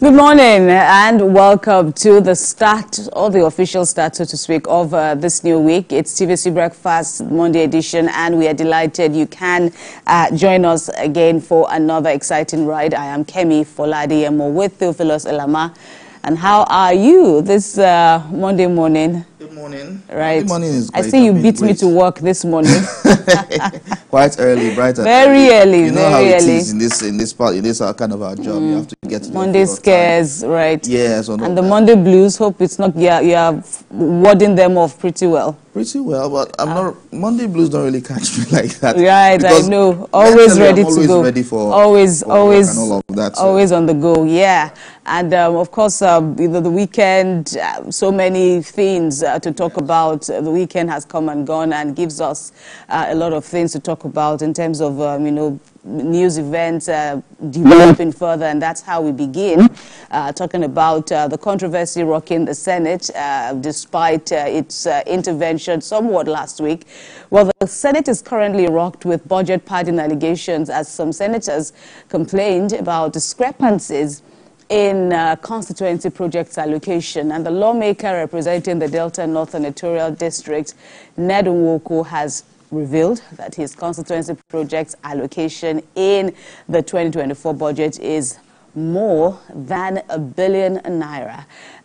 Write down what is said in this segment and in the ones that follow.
Good morning and welcome to the start, or the official start, so to speak, of this new week. It's TVC Breakfast Monday edition, and we are delighted you can join us again for another exciting ride. I am Kemi Foladiemo with Theophilus Elama. And how are you this Monday morning? Good morning. Right. Monday morning is great. I see you beat me to work this morning. Quite early, bright and very early. You know very how it early. is in this kind of our job. You have to get to Monday scares, right? Yes. And the Monday blues. Hope it's not. You are warding them off pretty well. Pretty well, but I'm not. Monday blues don't really catch me like that. Right, I know. Always ready to go. Ready for always and all of that. So. Always on the go. Yeah, and of course, the weekend. So many things to talk about. The weekend has come and gone, and gives us a lot of things to talk about in terms of news events developing further, and that's how we begin talking about the controversy rocking the Senate despite its intervention somewhat last week. Well, the Senate is currently rocked with budget padding allegations as some senators complained about discrepancies in constituency projects allocation, and the lawmaker representing the Delta North Senatorial District, Ned Nwoko, has revealed that his constituency project's allocation in the 2024 budget is more than ₦1 billion.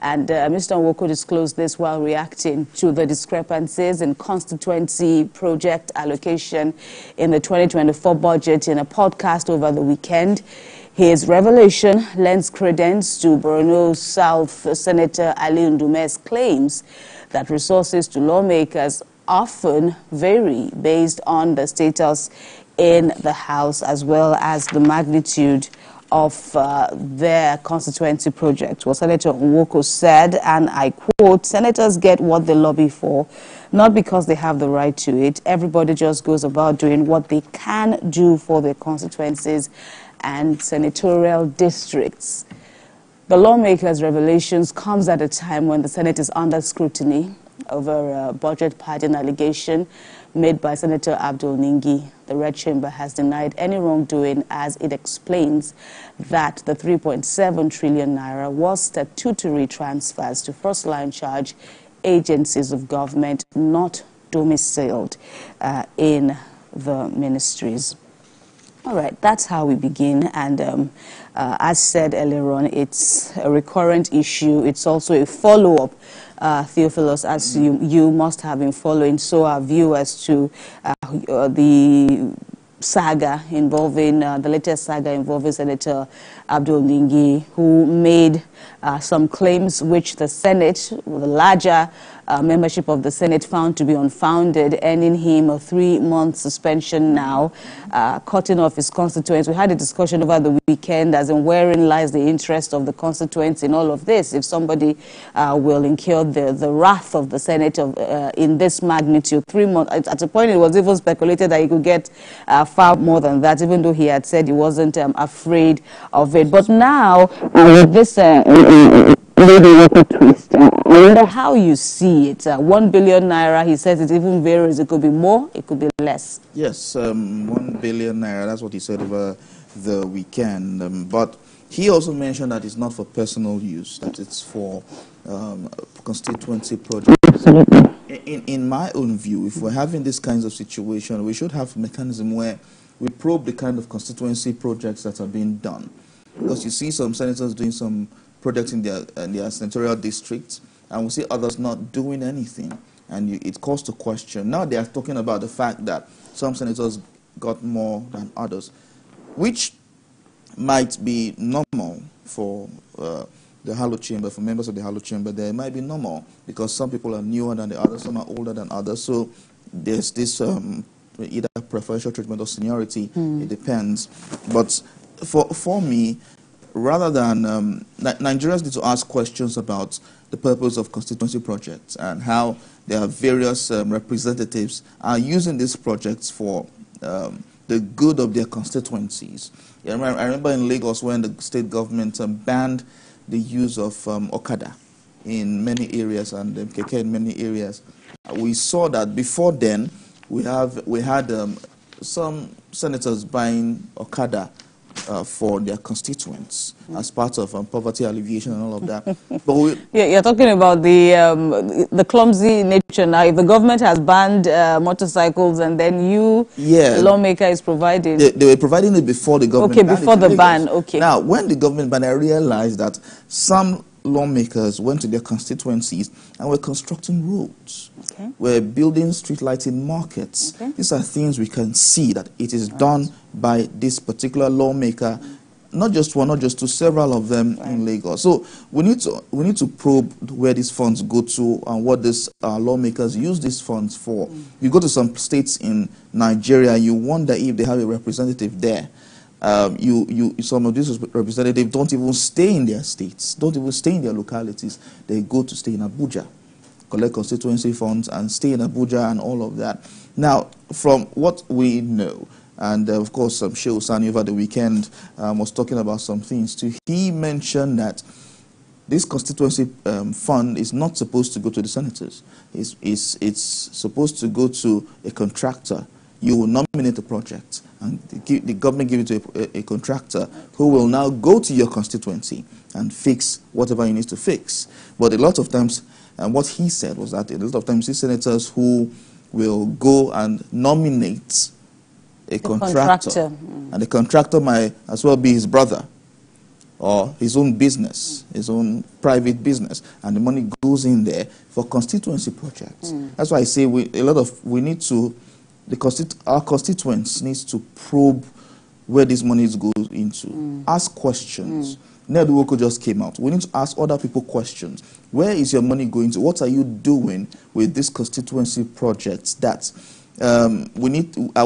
And Mr. Nwoko disclosed this while reacting to the discrepancies in constituency project allocation in the 2024 budget in a podcast over the weekend. His revelation lends credence to Borno South Senator Ali Ndume's claims that resources to lawmakers often vary based on the status in the House as well as the magnitude of their constituency project. Well, Senator Nwoko said, and I quote, "Senators get what they lobby for, not because they have the right to it. Everybody just goes about doing what they can do for their constituencies and senatorial districts." The lawmaker's revelations comes at a time when the Senate is under scrutiny over a budget padding allegation made by Senator Abdul Ningi. The Red Chamber has denied any wrongdoing as it explains that the 3.7 trillion naira was statutory transfers to first-line charge agencies of government not domiciled in the ministries. All right, that's how we begin, and as said earlier on, it's a recurrent issue. It's also a follow-up, Theophilus, as you must have been following, so our viewers, to the saga involving, the latest saga involving Senator Abdul Ningi, who made some claims which the Senate, the larger membership of the Senate, found to be unfounded, earning him a 3-month suspension now, cutting off his constituents. We had a discussion over the weekend as in wherein lies the interest of the constituents in all of this. If somebody will incur the wrath of the Senate in this magnitude, 3 months, at a point it was even speculated that he could get far more than that, even though he had said he wasn't afraid of it. But now, with this twist, I wonder how you see it. 1 billion naira, he says it even varies. It could be more, it could be less. Yes, 1 billion naira, that's what he said over the weekend. But he also mentioned that it's not for personal use, that it's for constituency projects. Absolutely. In my own view, if we're having this kinds of situation, we should have a mechanism where we probe the kind of constituency projects that are being done. Because you see some senators doing some projects in their senatorial districts, and we see others not doing anything, and it calls to question. Now they are talking about the fact that some senators got more than others, which might be normal for the Hallowed Chamber, for members of the Hallowed Chamber. There might be normal because some people are newer than the others, some are older than others. So there's this either preferential treatment or seniority. It depends. But for me, rather than Nigerians need to ask questions about the purpose of constituency projects and how their various representatives are using these projects for the good of their constituencies. I remember in Lagos when the state government banned the use of Okada in many areas and Keke in many areas. We saw that before then we had some senators buying Okada for their constituents as part of poverty alleviation and all of that. But you're talking about the clumsy nature now. If the government has banned motorcycles and then the lawmaker is providing. They were providing it before the government. Okay, before the ban. Okay. Now, when the government banned, I realized that some lawmakers went to their constituencies and were constructing roads. Okay. We're building street lighting markets. Okay. These are things we can see that it is done by this particular lawmaker, not just one, not just two, several of them in Lagos. So we need to probe where these funds go to and what these lawmakers use these funds for. You go to some states in Nigeria, you wonder if they have a representative there. Some of these representatives don't even stay in their states, don't even stay in their localities. They go to stay in Abuja, collect constituency funds and stay in Abuja and all of that. Now, from what we know, and of course, Shehu Sani over the weekend was talking about some things too. He mentioned that this constituency fund is not supposed to go to the senators. It's supposed to go to a contractor. You will nominate a project, and the government give it to a contractor who will now go to your constituency and fix whatever you need to fix. But a lot of times, and what he said was that a lot of times, these senators who will go and nominate a contractor, and the contractor might as well be his brother or his own business, his own private business, and the money goes in there for constituency projects. That's why I say our constituents needs to probe where this money goes into. Ask questions. Ned Nwoko just came out. We need to ask other people questions. Where is your money going to? What are you doing with this constituency projects? That are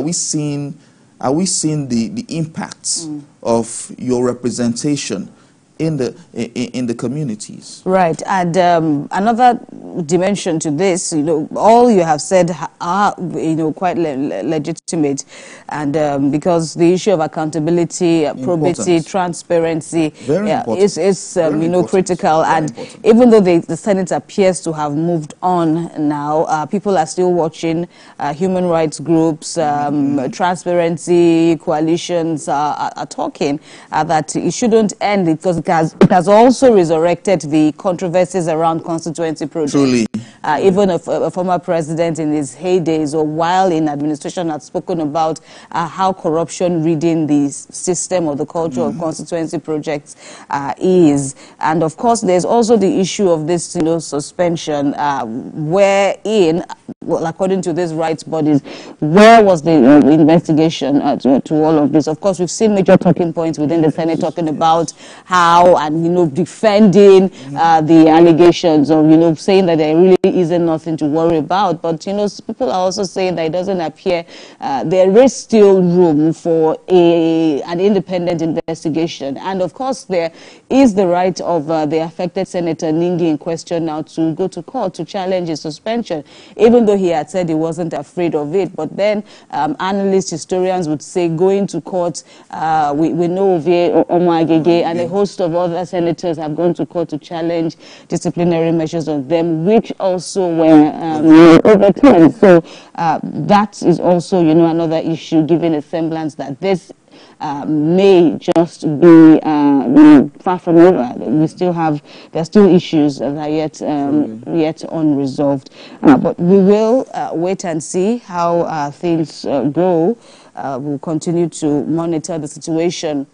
we seeing the impacts of your representation in the communities? Right. And another dimension to this, all you have said are, quite legitimate, and because the issue of accountability, probity, transparency is critical. And even though the Senate appears to have moved on now, people are still watching. Human rights groups, transparency coalitions are talking that it shouldn't end because it has also resurrected the controversies around constituency projects. Truly. Even a former president in his heydays or while in administration had spoken about how corruption reading the system or the culture of constituency projects is. And of course, there's also the issue of this suspension wherein, well, according to these rights bodies, where was the investigation to all of this? Of course, we've seen major talking points within the Senate talking about how and, defending the allegations of, saying that there really isn't nothing to worry about. But, people are also saying that it doesn't appear there is still room for an independent investigation. And, of course, there is the right of the affected Senator Ningi in question now to go to court to challenge his suspension, even though he had said he wasn't afraid of it. But then analysts, historians would say going to court, we know Ovie Omoagege and a host of other senators have gone to court to challenge disciplinary measures on them, which also were overturned. So that is also, another issue, given a semblance that this may just be far from over. There are still issues that are yet unresolved. But we will wait and see how things go. We'll continue to monitor the situation